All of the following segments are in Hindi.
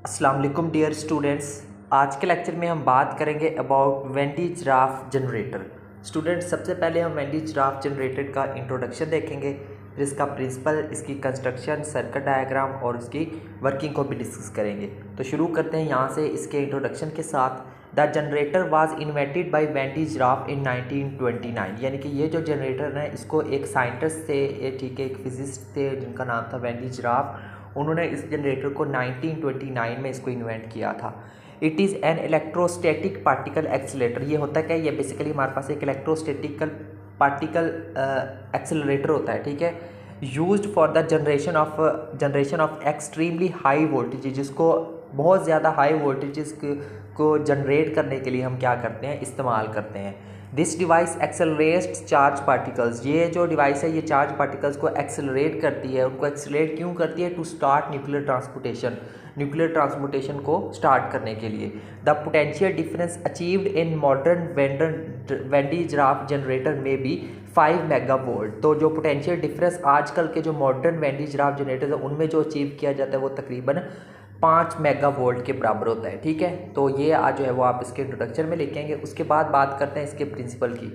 अस्सलाम वालेकुम डियर स्टूडेंट्स। आज के लेक्चर में हम बात करेंगे about Wendy Graaff generator. Students, सबसे पहले हम वेंडी जिराफ जनरेटर का इंट्रोडक्शन देखेंगे, फिर इसका प्रिंसिपल, इसकी कंस्ट्रक्शन, सर्किट डायग्राम और उसकी वर्किंग को भी डिस्कस करेंगे। तो शुरू करते हैं यहाँ से इसके इंट्रोडक्शन के साथ। The generator was invented by Van de Graaff in 1929। यानी कि ये जो जनरेटर है इसको एक साइंटिस्ट थे, ठीक है, एक फिजिस्ट थे जिनका नाम था वेंडी जिराफ। उन्होंने इस जनरेटर को 1929 में इसको इन्वेंट किया था। It is an electrostatic particle accelerator. ये होता है क्या, ये बेसिकली हमारे पास एक इलेक्ट्रोस्टैटिकल पार्टिकल एक्सीलरेटर होता है, ठीक है, used for the generation of extremely high voltage, जिसको बहुत ज़्यादा हाई वोल्टेजेस को जनरेट करने के लिए हम क्या करते हैं, इस्तेमाल करते हैं। This device accelerates charge particles. ये जो डिवाइस है ये चार्ज पार्टिकल्स को एक्सेलरेट करती है। उनको एक्सेलरेट क्यों करती है? टू स्टार्ट न्यूक्लियर ट्रांसपोर्टेशन को स्टार्ट करने के लिए। The potential difference achieved in modern Wendy Graaff generator में बी 5 मेगावोल्ट। तो जो पोटेंशियल डिफरेंस आजकल के जो मॉडर्न वेंडी जिराफ जनरेटर है उनमें जो अचीव किया जाता है वो तकरीबन 5 मेगावोल्ट के बराबर होता है, ठीक है। तो ये आज जो है वो आप इसके इंट्रोडक्शन में लिखेंगे। उसके बाद बात करते हैं इसके प्रिंसिपल की।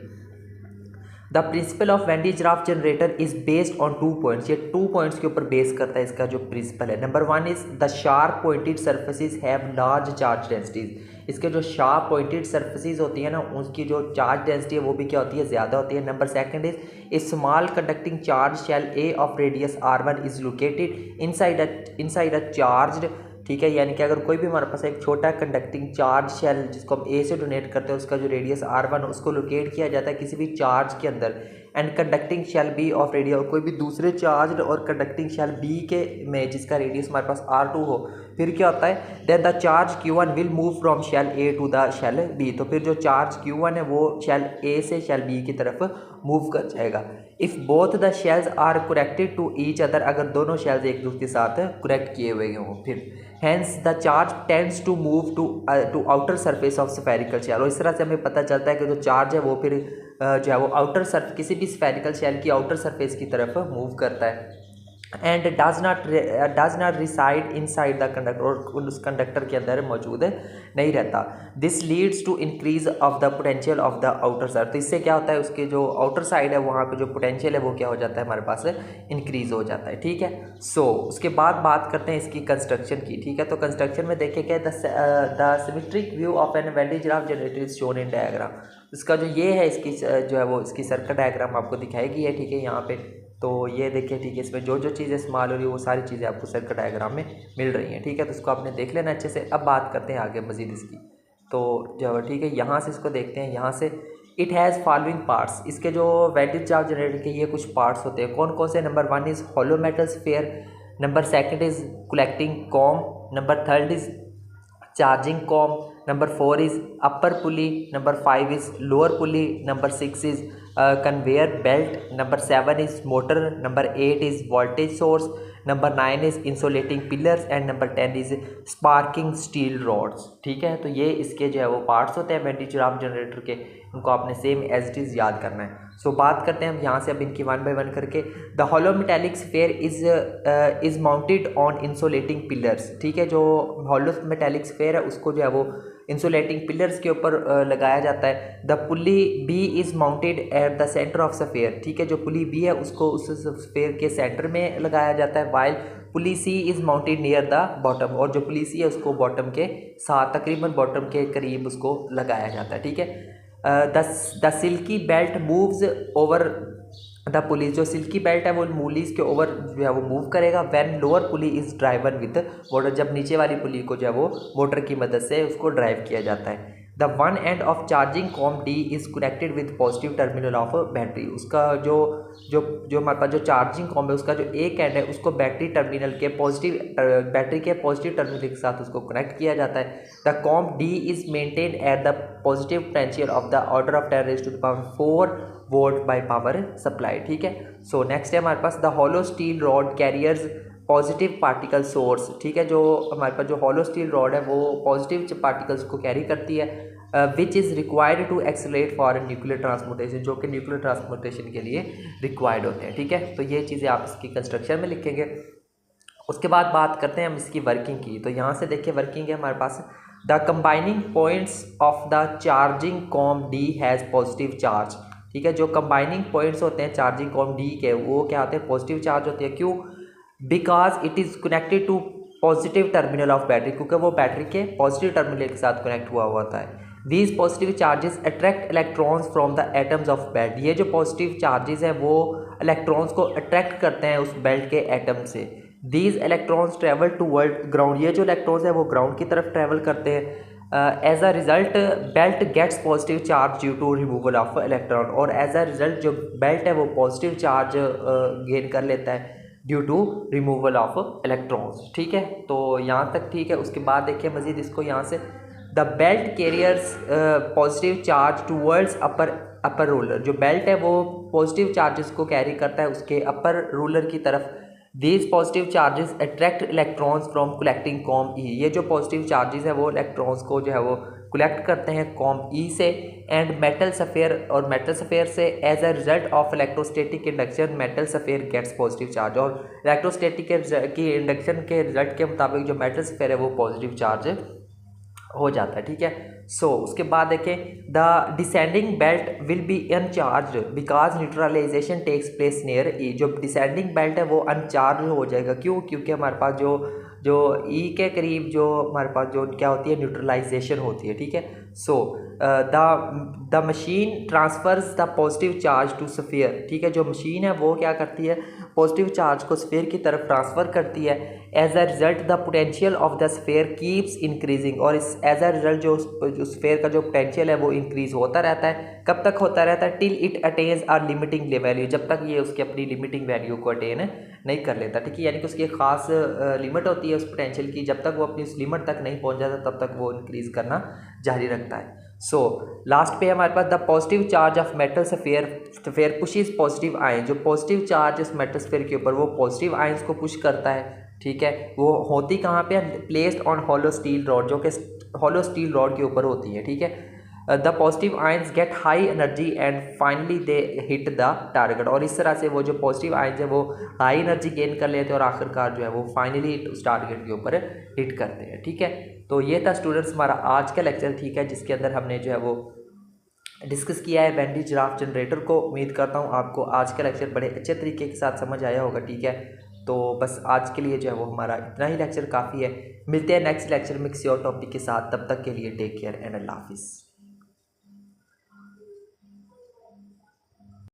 The principle of Wendy Graaff generator is based on 2 points. ये 2 पॉइंट्स के ऊपर बेस करता है इसका जो प्रिंसिपल है। Number 1 is the sharp pointed surfaces have large charge densities. इसके जो शार्प पॉइंटेड सर्फेसिस होती है ना, उसकी जो चार्ज डेंसिटी है वो भी क्या होती है, ज़्यादा होती है। Number 2 is a small conducting charge shell A of radius R1 is located inside a charged, ठीक है। यानी कि अगर कोई भी हमारे पास एक छोटा कंडक्टिंग चार्ज शेल जिसको हम ए से डोनेट करते हैं, उसका जो रेडियस R1 उसको लोकेट किया जाता है किसी भी चार्ज के अंदर। And conducting shall be of radius, और कोई भी दूसरे चार्ज और कंडक्टिंग शेल बी के में जिसका रेडियस हमारे पास R2 हो, फिर क्या होता है, then the charge Q1 will move from shell A to the shell B. तो फिर जो चार्ज Q1 है वो शेल ए से शेल बी की तरफ मूव कर जाएगा। If both the shells are connected to each other, अगर दोनों शेल्स एक दूसरे के साथ कनेक्ट किए हुए हों, फिर hence the charge tends to move to outer surface of spherical shell. और इस तरह से हमें पता चलता है कि जो चार्ज है वो फिर जो है वो आउटर सर्फ किसी भी स्फेरिकल शेल की आउटर सरफेस की तरफ मूव करता है। And does not reside inside the conductor, और उस कंडक्टर के अंदर मौजूद नहीं रहता। This leads to increase of the potential of the outer side. तो इससे क्या होता है, उसके जो आउटर साइड है वहाँ पे जो पोटेंशियल है वो क्या हो जाता है, हमारे पास इंक्रीज हो जाता है, ठीक है। सो उसके बाद बात करते हैं इसकी कंस्ट्रक्शन की, ठीक है। तो कंस्ट्रक्शन में देखिए क्या, the symmetric view of an Van de Graaff generator is shown in diagram. इसका जो ये है इसकी जो है वो इसकी सर्किट डायग्राम आपको दिखाई गई है, ठीक है, यहाँ पे। तो ये देखिए, ठीक है, इसमें जो जो चीज़ें इस्तेमाल हो रही है वो सारी चीज़ें आपको सर्किट डायग्राम में मिल रही हैं, ठीक है। तो इसको आपने देख लेना अच्छे से। अब बात करते हैं आगे मज़ीद इसकी। तो जो ठीक है, यहाँ से इसको देखते हैं। यहाँ से इट हैज़ फॉलोइंग पार्ट्स। इसके जो वेंडी जिराफ जनरेटर के ये कुछ पार्ट्स होते हैं। कौन कौन से? Number 1 is hollow metal sphere, number 2 is collecting com, number 3 is charging com, number 4 is upper pulley, number 5 is lower pulley, number 6 is conveyor belt, number 7 is motor, number 8 is voltage source, number 9 is insulating pillars and number 10 is sparking steel rods, ठीक है। तो ये इसके जो है वो पार्ट्स होते हैं वेंडी जिराफ जनरेटर के, उनको आपने सेम एज इट इज़ याद करना है। सो बात करते हैं हम यहाँ से अब इनकी 1 बाय 1 करके। The hollow metallic sphere is mounted on insulating pillars, ठीक है। जो हॉलो मेटेलिक स्फीयर है उसको जो है वो इंसुलेटिंग पिलर्स के ऊपर लगाया जाता है। The pulley B is mounted at the centre of sphere, ठीक है। जो पुली बी है उसको उस स्फीयर के सेंटर में लगाया जाता है। While pulley C is mounted near the bottom, और जो पुली सी है उसको बॉटम के साथ तकरीबन बॉटम के करीब उसको लगाया जाता है, ठीक है। The silky belt moves over the pulley. जो सिल्की बेल्ट है वो मूलीज के ओवर जो है वो मूव करेगा। When lower pulley is driven with motor, जब नीचे वाली पुली को जो है वो मोटर की मदद से उसको ड्राइव किया जाता है। The one end of charging comb D is connected with positive terminal of battery. उसका जो जो जो हमारे पास जो चार्जिंग कॉम है उसका जो एक एंड है उसको बैटरी टर्मिनल के बैटरी के पॉजिटिव टर्मिनल के साथ उसको कनेक्ट किया जाता है। The comb D is maintain at the positive potential of the order of 10 raised to the power 4 volt by power supply, ठीक है। सो नेक्स्ट है हमारे पास the hollow steel rod carriers positive particle source, ठीक है। जो हमारे पास जो हॉलो स्टील रॉड है वो पॉजिटिव पार्टिकल्स को कैरी करती है, which is required to accelerate for nuclear transportation, जो कि न्यूक्लियर ट्रांसपोर्टेशन के लिए रिक्वायर्ड होते हैं, ठीक है। तो ये चीज़ें आप इसकी कंस्ट्रक्शन में लिखेंगे। उसके बाद बात करते हैं हम इसकी वर्किंग की। तो यहाँ से देखिए वर्किंग है हमारे पास, the combining points of the charging comb D has positive charge. ठीक है, जो कंबाइनिंग पॉइंट्स होते हैं चार्जिंग कॉम डी के, वो क्या होते हैं, पॉजिटिव चार्ज होते हैं। क्यों? Because it is connected to positive terminal of battery, क्योंकि वो बैटरी के पॉजिटिव टर्मिनल के साथ कनेक्ट हुआ होता है। These positive charges attract electrons from the atoms of belt. ये जो पॉजिटिव चार्जेस हैं वो इलेक्ट्रॉन्स को अट्रैक्ट करते हैं उस बेल्ट के एटम से। These electrons travel toward ground. ये जो इलेक्ट्रॉन्स हैं वो ग्राउंड की तरफ ट्रेवल करते हैं। As a result belt gets positive charge due to removal of electron. और एज अ रिजल्ट जो बेल्ट है वो पॉजिटिव चार्ज गेन कर लेता है due to removal of electrons. ठीक है, तो यहाँ तक ठीक है। उसके बाद देखिए मज़ीद इसको यहाँ से, the belt carriers positive charge towards upper roller. जो बेल्ट है वो पॉजिटिव चार्जेस को कैरी करता है उसके अपर रोलर की तरफ। These positive charges attract electrons from collecting comb E. ये जो पॉजिटिव चार्जेस है वो इलेक्ट्रॉन्स को जो है वो कलेक्ट करते हैं कॉम ई से एंड मेटल सफ़ेयर, और मेटल सफ़ेयर से as a result of electrostatic induction metal sphere gets positive charge. और इलेक्ट्रोस्टैटिक की इंडक्शन के रिजल्ट के मुताबिक जो मेटल सफ़ेयर है वो पॉजिटिव चार्ज हो जाता है। ठीक है, सो उसके बाद देखें, the descending belt will be uncharge because neutralization takes place near E. जो डिसेंडिंग बेल्ट है वो अनचार्ज हो जाएगा। क्यों? क्योंकि हमारे पास जो ई के करीब जो हमारे पास जो क्या होती है, न्यूट्रलाइजेशन होती है। ठीक है, so the machine transfers the positive charge to sphere. ठीक है, जो मशीन है वो क्या करती है, पॉजिटिव चार्ज को स्फीयर की तरफ ट्रांसफ़र करती है। As a result the potential of the sphere keeps increasing. और इस एज अ रिजल्ट जो स्फीयर का जो पोटेंशियल है वो इंक्रीज होता रहता है। कब तक होता रहता है? Till it attains a limiting value, जब तक ये उसकी अपनी लिमिटिंग वैल्यू को अटेन नहीं कर लेता। ठीक है, यानी कि उसकी एक खास लिमिट होती है उस पोटेंशियल की, जब तक वो अपनी उस लिमिट तक नहीं पहुंच जाता तब तक वो इंक्रीज करना जारी रखता है। सो लास्ट पे हमारे पास the positive charge of metal sphere pushes positive ion. जो पॉजिटिव चार्ज इस मेटल सफेयर के ऊपर वो पॉजिटिव आयंस को पुश करता है। ठीक है, वो होती कहाँ पे? Placed on hollow steel rod, जो कि हॉलो स्टील रॉड के ऊपर होती है। ठीक है, the positive ions get high energy and finally they hit the target. और इस तरह से वो जो पॉजिटिव आयंस है वो हाई एनर्जी गेन कर लेते हैं और आखिरकार जो है वो फाइनली उस टारगेट के ऊपर हिट करते हैं। ठीक है, तो ये था स्टूडेंट्स हमारा आज का लेक्चर। ठीक है, जिसके अंदर हमने जो है वो डिस्कस किया है वेंडी जिराफ जनरेटर को। उम्मीद करता हूँ आपको आज का लेक्चर बड़े अच्छे तरीके के साथ समझ आया होगा। ठीक है, तो बस आज के लिए जो है वो हमारा इतना ही लेक्चर काफ़ी है। मिलते हैं नेक्स्ट लेक्चर में किसी और टॉपिक के साथ, तब तक के लिए टेक केयर एंड अल्लाह हाफिज़।